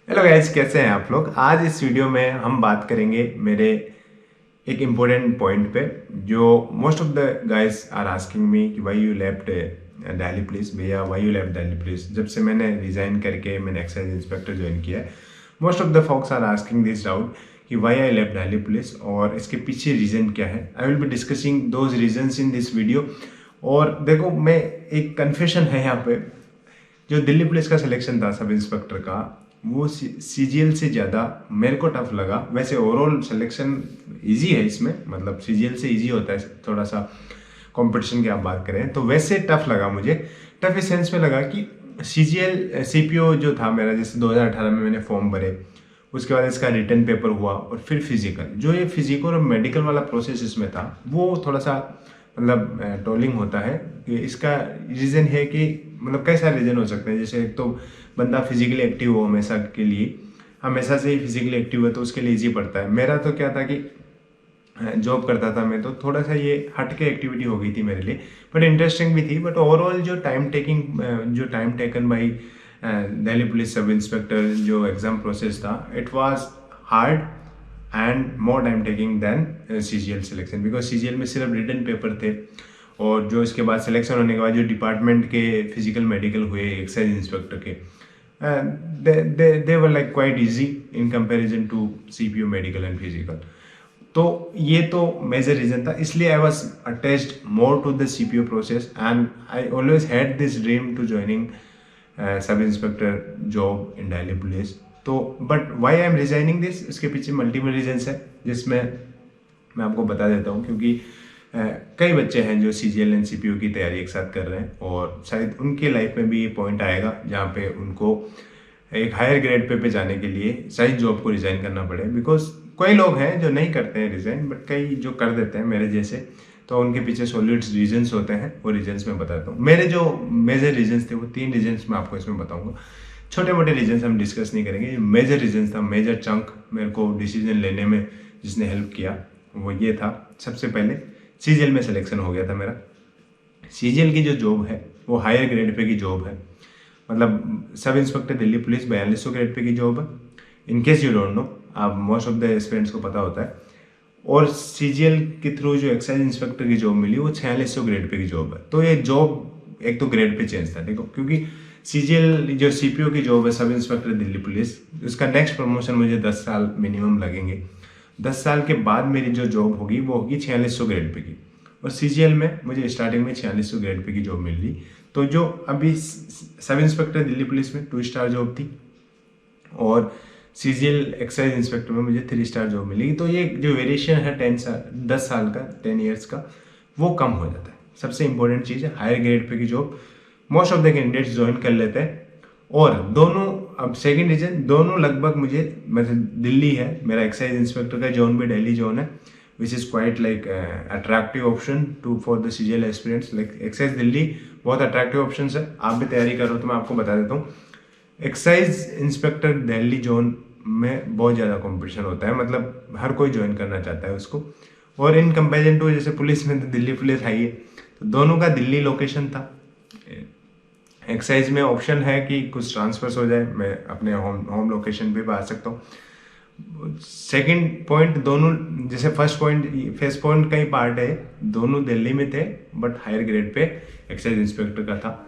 Hello guys, कैसे हैं आप लोग। आज इस वीडियो में हम बात करेंगे मेरे एक इम्पोर्टेंट पॉइंट पे जो most of the guys are asking me कि why you left Delhi police. भैया why you left Delhi police. जब से मैंने रिजाइन करके मैंने एक्साइज इंस्पेक्टर ज्वाइन किया है, most of the folks are asking this doubt कि why I left Delhi police और इसके पीछे रीजन क्या है। I will be discussing those reasons in this video. और देखो, मैं एक कन्फेशन है यहाँ पे, जो दिल्ली पुलिस का सिलेक्शन था सब इंस्पेक्टर का, वो सीजीएल से ज़्यादा मेरे को टफ लगा। वैसे ओवरऑल सिलेक्शन इजी है इसमें, मतलब सीजीएल से इजी होता है थोड़ा सा। कंपटीशन की आप बात करें तो वैसे टफ लगा मुझे। टफ इस सेंस में लगा कि सीजीएल सीपीओ जो था मेरा, जैसे 2018 में मैंने फॉर्म भरे, उसके बाद इसका रिटर्न पेपर हुआ और फिर फिजिकल। जो ये फिजिकल और मेडिकल वाला प्रोसेस इसमें था वो थोड़ा सा मतलब टोलिंग होता है। कि इसका रीज़न है कि मतलब कई सारे रीज़न हो सकते हैं। जैसे एक तो बंदा फिजिकली एक्टिव हो हमेशा के लिए, हमेशा से ही फिजिकली एक्टिव है तो उसके लिए ईजी पड़ता है। मेरा तो क्या था कि जॉब करता था मैं, तो थोड़ा सा ये हट के एक्टिविटी हो गई थी मेरे लिए, बट इंटरेस्टिंग भी थी। बट ओवरऑल जो time taken by Delhi police sub inspector जो एग्ज़ाम प्रोसेस था, it was hard and more time taking than CGL selection. Because CGL में सिर्फ रिटन पेपर थे और जो इसके बाद सिलेक्शन होने के बाद जो डिपार्टमेंट के फिजिकल मेडिकल हुए एक्साइज इंस्पेक्टर के, they were like quite easy in comparison to CPO medical and physical. तो ये तो मेजर रीजन था, इसलिए I was attached more to the CPO process and I always had this dream to joining sub inspector job in Delhi police. तो but why I am resigning this, इसके पीछे multiple reasons है जिसमें मैं आपको बता देता हूँ। क्योंकि कई बच्चे हैं जो सीजीएल एंड सीपीओ की तैयारी एक साथ कर रहे हैं और शायद उनके लाइफ में भी ये पॉइंट आएगा जहाँ पे उनको एक हायर ग्रेड पे जाने के लिए शायद जॉब को रिजाइन करना पड़े। बिकॉज कोई लोग हैं जो नहीं करते हैं रिजाइन, बट कई जो कर देते हैं मेरे जैसे, तो उनके पीछे सॉलिड रीजंस होते हैं। वो रीजंस मैं बताता हूँ। मेरे जो मेजर रीजंस थे वो 3 रीजंस मैं आपको इसमें बताऊंगा। छोटे मोटे रीजंस हम डिस्कस नहीं करेंगे। मेजर रीजंस था, मेजर चंक मेरे को डिसीजन लेने में जिसने हेल्प किया वो ये था। सबसे पहले सीजीएल में सिलेक्शन हो गया था मेरा। सीजीएल की जो जॉब है वो हायर ग्रेड पे की जॉब है, मतलब sub inspector Delhi police 4200 grade pay की जॉब है। इनकेस यू डोंट नो, आप मोस्ट ऑफ द एस्पिरेंट्स को पता होता है। और सीजीएल के थ्रू जो एक्साइज इंस्पेक्टर की जॉब मिली वो 4600 ग्रेड पे की जॉब है। तो ये जॉब एक तो ग्रेड पे चेंज था, देखो, क्योंकि सीजीएल जो सीपीओ की जॉब है सब इंस्पेक्टर दिल्ली पुलिस, उसका नेक्स्ट प्रमोशन मुझे 10 साल मिनिमम लगेंगे। 10 साल के बाद मेरी जो जॉब होगी वो होगी 4600 ग्रेड पे की। और सीजीएल में मुझे स्टार्टिंग में 4600 ग्रेड पे की जॉब मिल रही। तो जो अभी सब इंस्पेक्टर दिल्ली पुलिस में 2 स्टार जॉब थी और सीजीएल एक्साइज इंस्पेक्टर में मुझे 3 स्टार जॉब मिलेगी। तो ये जो वेरिएशन है 10 साल का, 10 ईयर्स का, वो कम हो जाता है। सबसे इंपॉर्टेंट चीज़ है हायर ग्रेड पे की job most of the candidates join कर लेते हैं। और दोनों, अब सेकंड रीजन, दोनों लगभग मुझे, मतलब दिल्ली है मेरा एक्साइज इंस्पेक्टर का जोन भी दिल्ली जोन है, which is quite like attractive option to for the CGL aspirants. Like excise Delhi बहुत अट्रैक्टिव ऑप्शन है। आप भी तैयारी करो तो मैं आपको बता देता हूँ। एक्साइज इंस्पेक्टर दिल्ली जोन में बहुत ज़्यादा कंपटीशन होता है, मतलब हर कोई ज्वाइन करना चाहता है उसको। और इन कंपेरिजन टू जैसे पुलिस में तो दिल्ली पुलिस है ही, तो दोनों का दिल्ली लोकेशन था। एक्साइज में ऑप्शन है कि कुछ ट्रांसफर्स हो जाए, मैं अपने होम लोकेशन पे आ सकता हूँ। सेकंड पॉइंट, दोनों जैसे फर्स्ट पॉइंट का ही पार्ट है, दोनों दिल्ली में थे but higher grade pay excise inspector का था।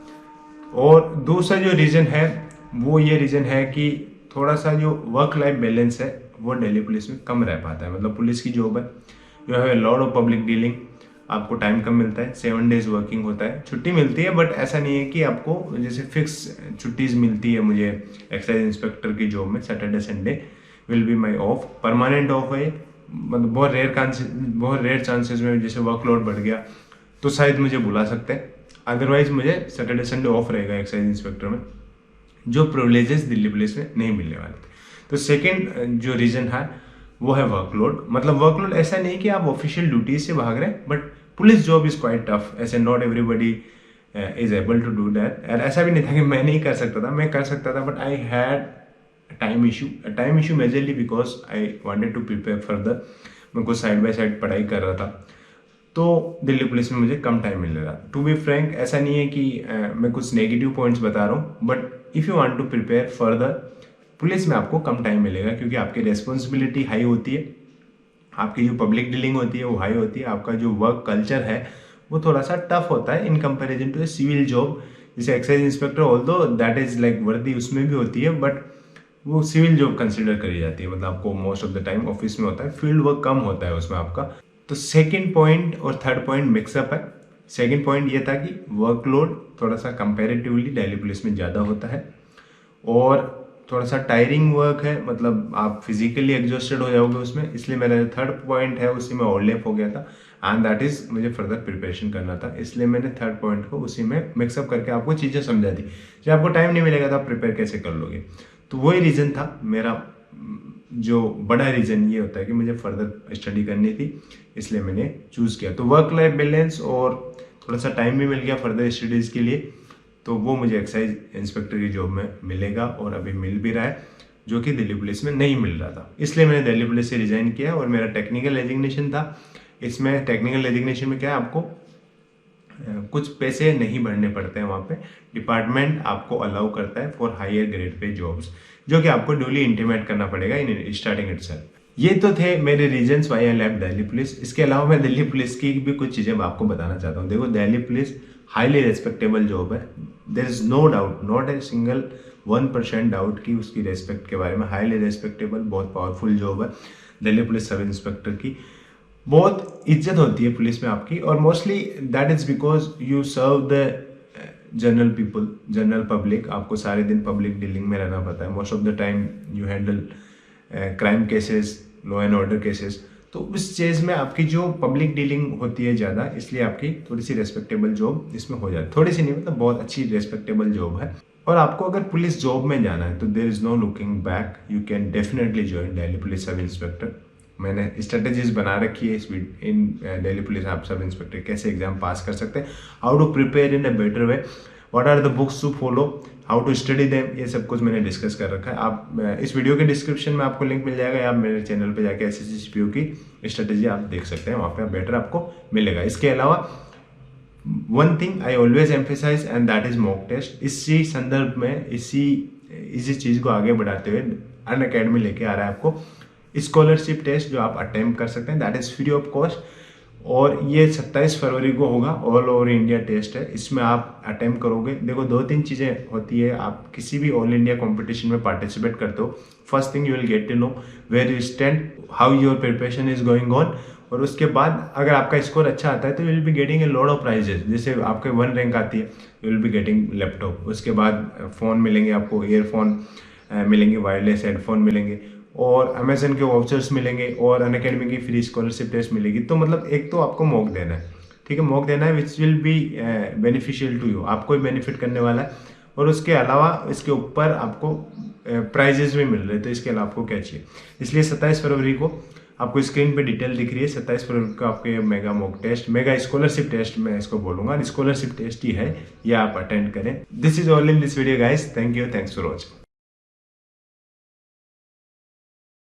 और दूसरा जो रीज़न है वो ये रीज़न है कि थोड़ा सा जो वर्क लाइफ बैलेंस है वो दिल्ली पुलिस में कम रह पाता है। मतलब पुलिस की जॉब है, you have a lot of public dealing, आपको टाइम कम मिलता है, 7 डेज वर्किंग होता है, छुट्टी मिलती है बट ऐसा नहीं है कि आपको जैसे फिक्स छुट्टीज़ मिलती है। मुझे एक्साइज इंस्पेक्टर की जॉब में Saturday Sunday will be my of, permanent of है। मतलब बहुत रेयर चांसेस में जैसे वर्कलोड बढ़ गया तो शायद मुझे बुला सकते हैं, अदरवाइज मुझे सैटरडे संडे ऑफ रहेगा एक्साइज इंस्पेक्टर में, जो प्रिविलेजेस दिल्ली पुलिस में नहीं मिलने वाले थे। तो सेकेंड जो रीज़न है वो है वर्कलोड। मतलब वर्कलोड ऐसा नहीं कि आप ऑफिशियल ड्यूटीज से भाग रहे हैं, but police job is quite tough, ऐसे not everybody is able to do that. और ऐसा भी नहीं था कि मैं नहीं कर सकता था, मैं कर सकता था, but I had time issue majorly because I wanted to prepare further. मैं कुछ साइड बाय साइड पढ़ाई कर रहा था, तो दिल्ली पुलिस में मुझे कम टाइम मिल रहा। टू बी फ्रैंक, ऐसा नहीं है कि मैं कुछ नेगेटिव पॉइंट्स बता रहा हूँ, but if you want to prepare further police में आपको कम टाइम मिलेगा क्योंकि आपकी रिस्पॉन्सिबिलिटी हाई होती है, आपकी जो पब्लिक डीलिंग होती है वो हाई होती है, आपका जो वर्क कल्चर है वो थोड़ा सा टफ होता है इन comparison to A civil job. जैसे excise inspector although that is like वर्दी उसमें भी होती है, बट वो सिविल जॉब कंसिडर करी जाती है, मतलब आपको most of the time office में होता है, फील्ड वर्क कम होता है उसमें आपका। तो सेकंड पॉइंट और थर्ड पॉइंट मिक्सअप है। सेकंड पॉइंट ये था कि वर्कलोड थोड़ा सा कंपैरेटिवली दिल्ली पुलिस में ज़्यादा होता है और थोड़ा सा टायरिंग वर्क है, मतलब आप फिजिकली एग्जॉस्टेड हो जाओगे उसमें, इसलिए मेरा जो थर्ड पॉइंट है उसी में ओवरलैप हो गया था एंड दैट इज मुझे फर्दर प्रिपरेशन करना था, इसलिए मैंने थर्ड पॉइंट को उसी में मिक्सअप करके आपको चीज़ें समझा दी। जब आपको टाइम नहीं मिलेगा तो आप प्रिपेयर कैसे कर लोगे। तो वही रीज़न था मेरा, जो बड़ा रीज़न ये होता है कि मुझे फर्दर स्टडी करनी थी, इसलिए मैंने चूज़ किया। तो वर्क लाइफ बैलेंस और थोड़ा सा टाइम भी मिल गया फर्दर स्टडीज़ के लिए, तो वो मुझे एक्साइज इंस्पेक्टर की जॉब में मिलेगा और अभी मिल भी रहा है, जो कि दिल्ली पुलिस में नहीं मिल रहा था। इसलिए मैंने दिल्ली पुलिस से रिजाइन किया और मेरा टेक्निकल एजुकेशन था। इसमें टेक्निकल एजुकेशन में क्या है, आपको कुछ पैसे नहीं भरने पड़ते हैं, वहाँ पे डिपार्टमेंट आपको अलाउ करता है for higher grade pay jobs, जो कि आपको ड्यूली इंटीमेट करना पड़ेगा इन स्टार्टिंग इटसेल्फ। ये तो थे मेरे reasons why I left Delhi police. इसके अलावा मैं दिल्ली पुलिस की भी कुछ चीज़ें आपको बताना चाहता हूँ। देखो, Delhi police highly respectable job है, there is no doubt, not a single 1% doubt की उसकी रेस्पेक्ट के बारे में। हाईली रेस्पेक्टेबल, बहुत पावरफुल जॉब है दिल्ली पुलिस सब इंस्पेक्टर की। बहुत इज्जत होती है पुलिस में आपकी, और mostly that is because you serve the general people, general public. आपको सारे दिन पब्लिक डीलिंग में रहना पड़ता है। Most of the time you handle crime cases, law and order cases. तो उस चीज़ में आपकी जो पब्लिक डीलिंग होती है ज़्यादा, इसलिए आपकी थोड़ी सी रेस्पेक्टेबल जॉब इसमें हो जाती है। थोड़ी सी नहीं, मतलब बहुत अच्छी रेस्पेक्टेबल जॉब है। और आपको अगर पुलिस जॉब में जाना है तो there is no looking back, you can definitely join Delhi police sub inspector. मैंने स्ट्रेटेजीज बना रखी है इस इन दिल्ली पुलिस आप सब इंस्पेक्टर कैसे एग्जाम पास कर सकते हैं, how to prepare in a better way, what are the books to follow, how to study them, ये सब कुछ मैंने डिस्कस कर रखा है। आप इस वीडियो के डिस्क्रिप्शन में आपको लिंक मिल जाएगा, या आप मेरे चैनल पे जाके SSC की स्ट्रेटेजी आप देख सकते हैं, वहाँ पे बेटर आपको मिलेगा। इसके अलावा one thing I always emphasise and that is mock test. इसी संदर्भ में इसी चीज़ को आगे बढ़ाते हुए अनअकैडमी लेके आ रहा है आपको स्कॉलरशिप टेस्ट, जो आप अटेम्प्ट कर सकते हैं, that is free of cost. और ये 27 फरवरी को होगा, ऑल ओवर इंडिया टेस्ट है, इसमें आप अटेम्प्ट करोगे। देखो, 2-3 चीज़ें होती है, आप किसी भी ऑल इंडिया कंपटीशन में पार्टिसिपेट करते हो, first thing you will get to know where you stand, how your preparation is going on, और उसके बाद अगर आपका स्कोर अच्छा आता है तो you will be getting a lot of prizes. जैसे आपके 1 रैंक आती है, you will be getting laptop, उसके बाद फ़ोन मिलेंगे आपको, ईयरफोन मिलेंगे, वायरलेस हेडफोन मिलेंगे, और अमेजन के वाउचर्स मिलेंगे, और अनअकैडमी की फ्री स्कॉलरशिप टेस्ट मिलेगी। तो मतलब एक तो आपको मॉक देना है, ठीक है, मॉक देना है which will be beneficial to you, आपको ही बेनिफिट करने वाला है। और उसके अलावा इसके ऊपर आपको प्राइजेस भी मिल रहे हैं, तो इसके अलावा आपको क्या चाहिए। इसलिए 27 फरवरी को आपको स्क्रीन पे डिटेल दिख रही है, 27 फरवरी को आपके mega mock test, mega scholarship test मैं इसको बोलूँगा, स्कॉलरशिप टेस्ट ही है, ये आप अटेंड करें। This is all in this video guys, thank you, thanks for watching.